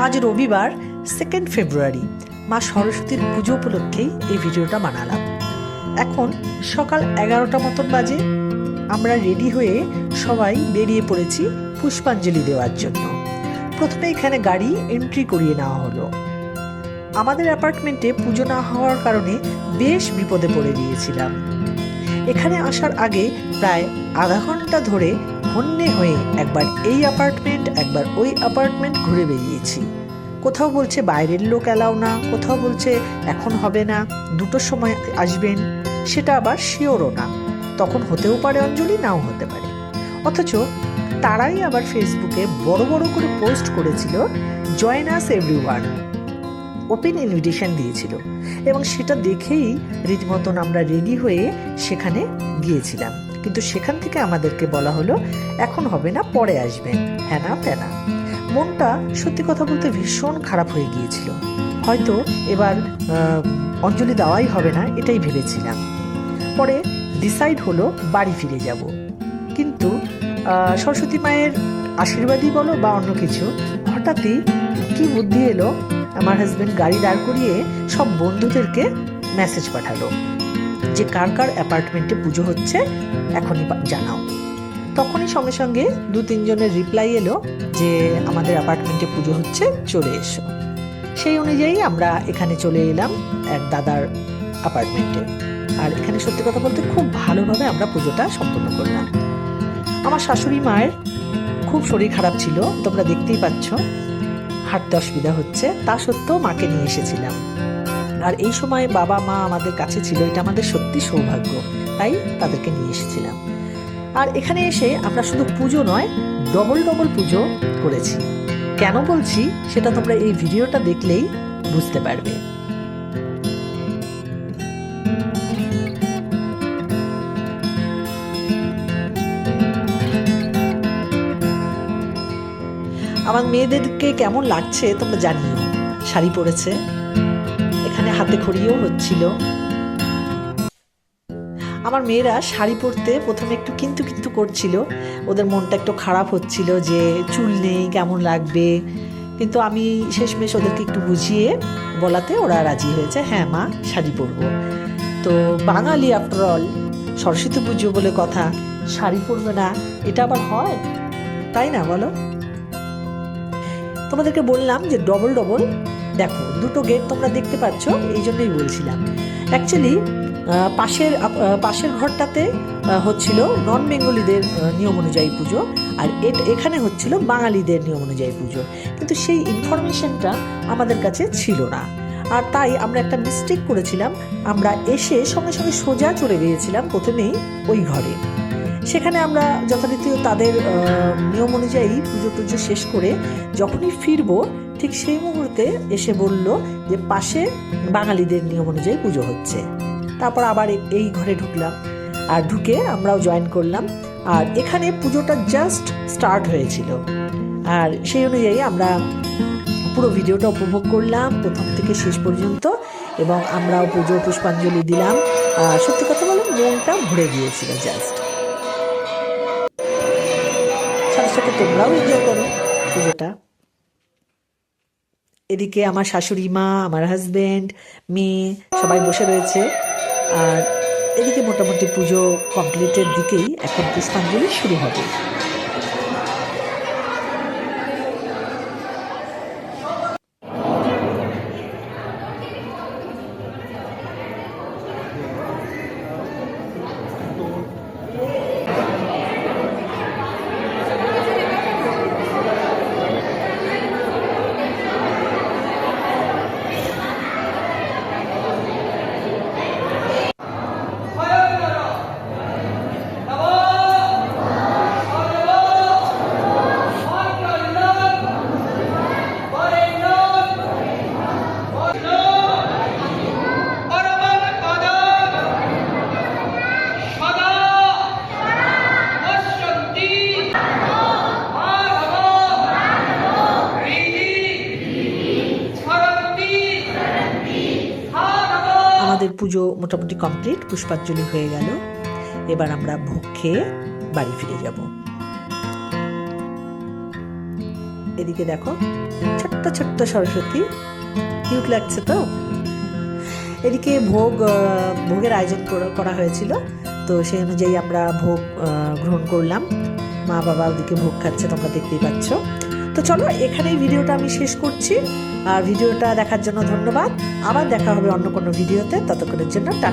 আজ রবিবার 2 ফেব্রুয়ারি মা সরস্বতীর পুজো উপলক্ষেই এই ভিডিওটা বানালাম। এখন সকাল 11টা মতন বাজে। আমরা রেডি হয়ে সবাই বেরিয়ে পড়েছি পুষ্পাঞ্জলি দেওয়ার জন্য। প্রথমে এখানে গাড়ি এন্ট্রি করিয়ে নেওয়া হলো। আমাদের অ্যাপার্টমেন্টে পুজো না হওয়ার কারণে বেশ বিপদে পড়ে গিয়েছিলাম। এখানে আসার আগে প্রায় আধা ঘন্টা ধরে হন্যে হয়ে একবার এই অ্যাপার্টমেন্ট একবার ওই অ্যাপার্টমেন্ট ঘুরে বেরিয়েছি। কোথাও বলছে বাইরের লোক এলাও না, কোথাও বলছে এখন হবে না, 2টোর সময় আসবেন, সেটা আবার শিওরও না। তখন হতেও পারে অঞ্জলি, নাও হতে পারে। অথচ তারাই আবার ফেসবুকে বড় বড় করে পোস্ট করেছিল join us everyone, open invitation দিয়েছিল, এবং সেটা দেখেই রীতিমতন আমরা রেডি হয়ে সেখানে গিয়েছিলাম। কিন্তু সেখান থেকে আমাদেরকে বলা হলো এখন হবে না, পরে আসবেন, হ্যানা ত্যানা। মনটা সত্যি কথা বলতে ভীষণ খারাপ হয়ে গিয়েছিল। হয়তো এবার অঞ্জলি দেওয়াই হবে না, এটাই ভেবেছিলাম। পরে ডিসাইড হলো বাড়ি ফিরে যাব। কিন্তু সরস্বতী মায়ের আশীর্বাদই বলো বা অন্য কিছু, হঠাৎই কি বুদ্ধি এলো, আমার হাজবেন্ড গাড়ি দাঁড় করিয়ে সব বন্ধুদেরকে মেসেজ পাঠালো যে কার কার অ্যাপার্টমেন্টে পুজো হচ্ছে এখনই জানাও। তখনই সঙ্গে সঙ্গে 2-3 জনের রিপ্লাই এলো যে আমাদের অ্যাপার্টমেন্টে পুজো হচ্ছে, চলে এসো। সেই অনুযায়ী আমরা এখানে চলে এলাম এক দাদার অ্যাপার্টমেন্টে। আর এখানে সত্যি কথা বলতে খুব ভালোভাবে আমরা পুজোটা সম্পন্ন করলাম। আমার শাশুড়ি মায়ের খুব শরীর খারাপ ছিল, তোমরা দেখতেই পাচ্ছ, হাঁটতে অসুবিধা হচ্ছে। তা সত্ত্বেও মাকে নিয়ে এসেছিলাম। আর এই সময় বাবা মা আমাদের কাছে ছিল, এটা আমাদের সত্যি সৌভাগ্য, তাই তাদেরকে নিয়ে এসেছিলাম। আর এখানে এসে আমরা শুধু পুজো নয়, ডবল পুজো করেছি। কেন বলছি সেটা তোমরা এই ভিডিওটা দেখলেই বুঝতে পারবে। আমার মেয়েদেরকে কেমন লাগছে তোমরা জানিও। শাড়ি পরেছে, এখানে হাতে খড়িও হচ্ছিল। আমার মেয়েরা শাড়ি পরতে প্রথমে একটু কিন্তু করছিল, ওদের মনটা একটু খারাপ হচ্ছিল যে চুল নেই, কেমন লাগবে। কিন্তু আমি শেষমেশ ওদেরকে একটু বুঝিয়ে বলাতে ওরা রাজি হয়েছে, হ্যাঁ মা শাড়ি পরবো। তো বাঙালি আফটার অল, সরস্বতী পুজো বলে কথা, শাড়ি পরবে না এটা আবার হয়? তাই না বলো? তোমাদেরকে বললাম যে ডবল দেখো, 2টো গেট তোমরা দেখতে পাচ্ছ, এই জন্যই বলছিলাম। অ্যাকচুয়ালি পাশের ঘরটাতে হচ্ছিল নন বেঙ্গলিদের নিয়ম অনুযায়ী পুজো, আর এখানে হচ্ছিল বাঙালিদের নিয়ম অনুযায়ী পুজো। কিন্তু সেই ইনফরমেশনটা আমাদের কাছে ছিল না। আর তাই আমরা একটা মিস্টেক করেছিলাম, আমরা এসে সঙ্গে সঙ্গে সোজা চলে গিয়েছিলাম প্রথমেই ওই ঘরে। সেখানে আমরা যথারীতি তাদের নিয়ম অনুযায়ী পুজো শেষ করে যখনই ফিরবো, ঠিক সেই মুহূর্তে এসে বলল যে পাশে বাঙালিদের নিয়ম অনুযায়ী পুজো হচ্ছে। তারপর আবার এই ঘরে ঢুকলাম, আর ঢুকে আমরাও জয়েন করলাম। আর এখানে পুজোটা জাস্ট স্টার্ট হয়েছিল, আর সেই অনুযায়ী আমরা পুরো ভিডিওটা উপভোগ করলাম প্রথম থেকে শেষ পর্যন্ত, এবং আমরাও পুষ্পাঞ্জলি দিলাম। সত্যি কথা বলে মনটা ভরে গিয়েছিল জাস্ট। সাথে তোমরাও এনজয় করো পুজোটা। এদিকে আমার শাশুড়ি মা, আমার হাজবেন্ড, মেয়ে সবাই বসে রয়েছে। আর এদিকে মোটামুটি পুজো কমপ্লিটের দিকেই এখন পুষ্পাঞ্জলি শুরু হবে। আমাদের পুজো মোটামুটি কমপ্লিট, পুষ্পাঞ্জলি হয়ে গেল। এবার আমরা ভোগ খেয়ে বাড়ি ফিরে যাব। এদিকে দেখো ছোট্ট ছোট্ট ছোট্ট সরস্বতী, কিউট লাগছে তো। এদিকে ভোগের আয়োজন করা হয়েছিল, তো সেই অনুযায়ী আমরা ভোগ গ্রহণ করলাম। মা বাবা ওদিকে ভোগ খাচ্ছে, তোমরা দেখতেই পাচ্ছ। তো চলো এখানেই ভিডিওটা আমি শেষ করছি, আর ভিডিওটা দেখার জন্য ধন্যবাদ। আবার দেখা হবে অন্য কোনো ভিডিওতে, ততক্ষণের জন্য টাটা।